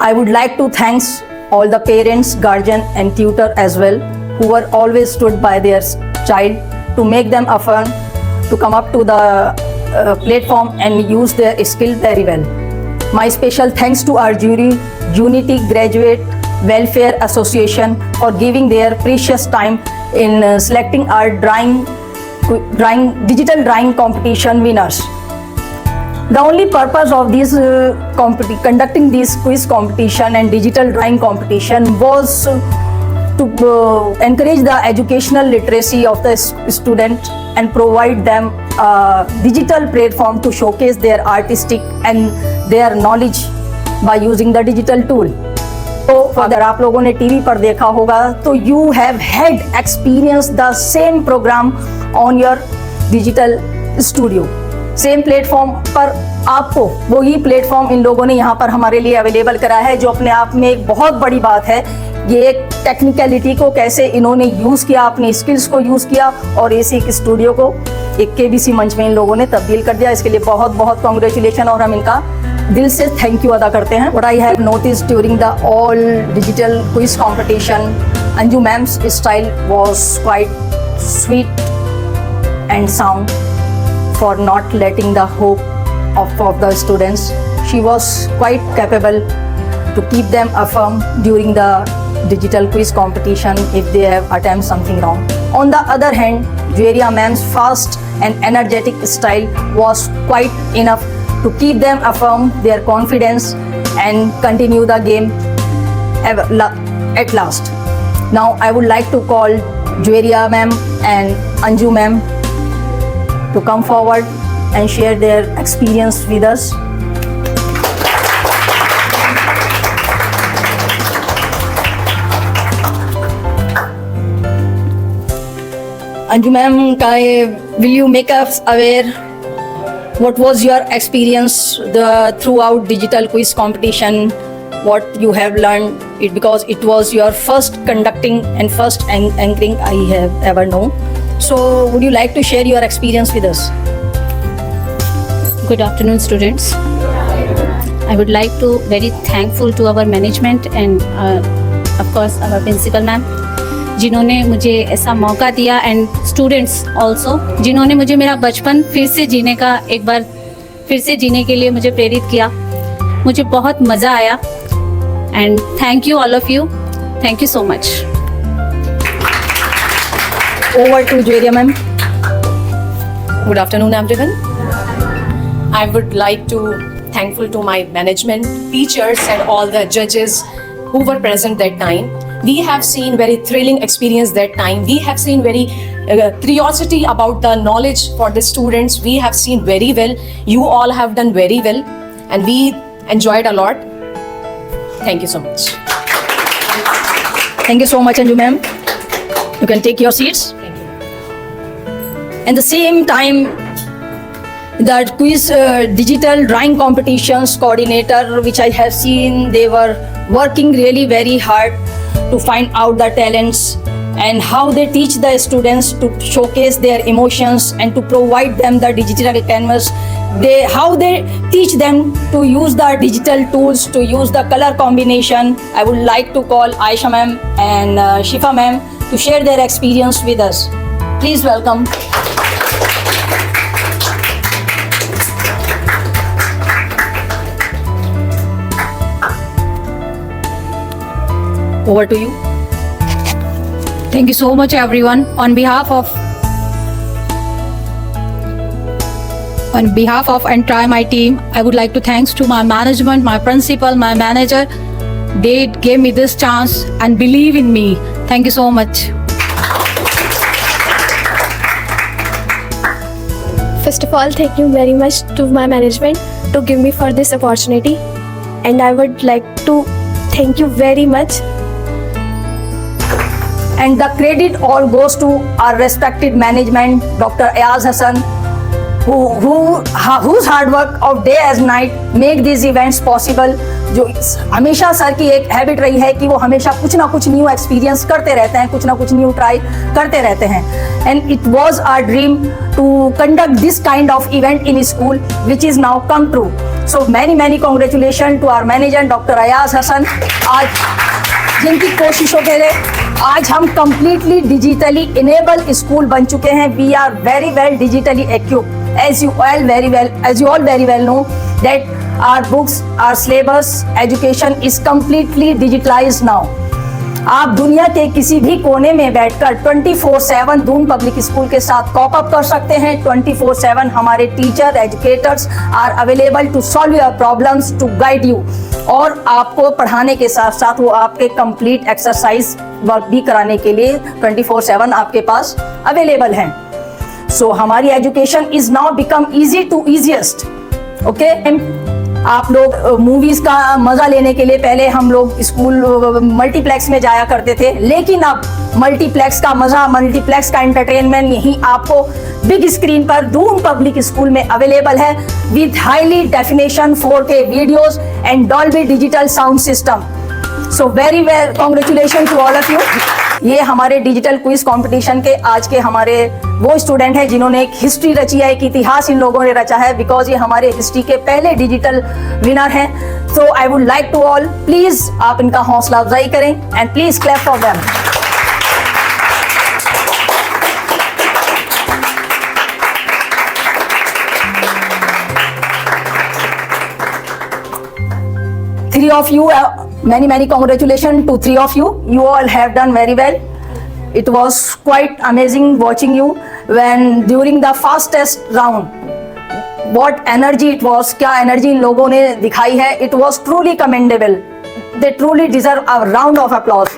I would like to thanks all the parents, guardian and tutor as well, who were always stood by their child to make them affirm to come up to the platform and use their skill very well. My special thanks to our jury, Unity Graduate Welfare Association, for giving their precious time in selecting our digital drawing competition winners. The only purpose of this conducting this quiz competition and digital drawing competition was to encourage the educational literacy of the student and provide them a digital platform to showcase their artistic and their knowledge by using the digital tool. तो अगर आप लोगों ने TV पर देखा होगा तो you have had experienced the same program on your digital studio. Same platform पर आपको वही प्लेटफॉर्म इन लोगों ने यहाँ पर हमारे लिए अवेलेबल करा है, जो अपने आप में एक बहुत बड़ी बात है। ये एक टेक्निकलिटी को कैसे इन्होंने यूज़ किया, अपनी स्किल्स को यूज़ किया और ऐसे एक स्टूडियो को एक केबीसी मंच में इन लोगों ने तब्दील कर दिया। इसके लिए बहुत बहुत कॉन्ग्रेचुलेशन और हम इनका दिल से थैंक यू अदा करते हैं। What I have noticed during the all digital quiz competition, Anju ma'am's style was quite sweet and sound for not letting the hope of the students. She was quite capable to keep them affirm during the digital quiz competition if they have attempted something wrong. On the other hand, Jweria ma'am's fast and energetic style was quite enough to keep them affirm their confidence and continue the game at last. Now I would like to call Jweria ma'am and Anju ma'am to come forward and share their experience with us. Anju ma'am, will you make us aware what was your experience throughout digital quiz competition, what you have learned, because it was your first conducting and first anchoring I have ever known. So would you like to share your experience with us? Good afternoon, students. I would like to very thankful to our management and of course our principal ma'am, जिन्होंने मुझे ऐसा मौका दिया, and students also जिन्होंने मुझे मेरा बचपन फिर से जीने का एक बार फिर से जीने के लिए मुझे प्रेरित किया। मुझे बहुत मज़ा आया and thank you all of you, thank you so much. Over to Jweria ma'am. Good afternoon, everyone. I would like to thankful to my management, teachers, and all the judges who were present that time. We have seen very thrilling experience that time. We have seen very curiosity about the knowledge for the students. We have seen very well. You all have done very well, and we enjoyed a lot. Thank you so much. Thank you so much, Anju ma'am. You can take your seats. At the same time, the quiz digital drawing competitions coordinator, which I have seen, they were working really very hard to find out the talents and how they teach the students to showcase their emotions and to provide them the digital canvas. How they teach them to use the digital tools, to use the color combination. I would like to call Aisha ma'am and Shifa ma'am to share their experience with us. Please welcome. Over to you. Thank you so much, everyone. On behalf of and try my team, I would like to thanks to my management, my principal, my manager. They gave me this chance and believe in me. Thank you so much. First of all, thank you very much to my management to give me for this opportunity, and I would like to thank you very much. And the credit all goes to our respected management, Dr. Ayaz Hassan, whose hard work of day as night make these events possible. जो हमेशा sir की एक habit रही है कि वो हमेशा कुछ ना कुछ न्यू एक्सपीरियंस करते रहते हैं, कुछ ना कुछ न्यू ट्राई करते रहते हैं. And it was our dream to conduct this kind of event in school, which is now come true. So many congratulations to our manager Dr. Ayaz Hassan. आज जिनकी कोशिशों के लिए आज हम completely digitally enabled स्कूल बन चुके हैं. We are very well digitally equipped. As you all very well know that our books, our syllabus, education is completely digitalized now. आप दुनिया के किसी भी कोने में बैठकर 24/7 दून पब्लिक स्कूल के साथ कॉप अप कर सकते हैं. 24/7 हमारे teacher educators are available to solve your problems, to guide you, और आपको पढ़ाने के साथ साथ वो आपके कंप्लीट एक्सरसाइज वर्क भी कराने के लिए 24/7 आपके पास अवेलेबल हैं. सो हमारी education is now become easy to easiest. Okay, आप लोग मूवीज का मजा लेने के लिए पहले हम लोग स्कूल मल्टीप्लेक्स में जाया करते थे, लेकिन अब मल्टीप्लेक्स का मजा, मल्टीप्लेक्स का एंटरटेनमेंट यही आपको बिग स्क्रीन पर दून पब्लिक स्कूल में अवेलेबल है with highly definition 4K videos and Dolby digital sound system. So very well congratulation to all of you. ये हमारे डिजिटल क्विज कंपटीशन के आज के हमारे वो स्टूडेंट हैं जिन्होंने एक हिस्ट्री रची है, एक इतिहास इन लोगों ने रचा है, बिकॉज ये हमारे हिस्ट्री के पहले डिजिटल विनर हैं. So I would like to all, please आप इनका हौसला अफजाई करें and please clap for them. Three of you, many congratulations to three of you. You all have done very well. It was quite amazing watching you when during the fastest round. What energy it was, क्या energy इन लोगों ने दिखाई है. It was truly commendable. They truly deserve a round of applause.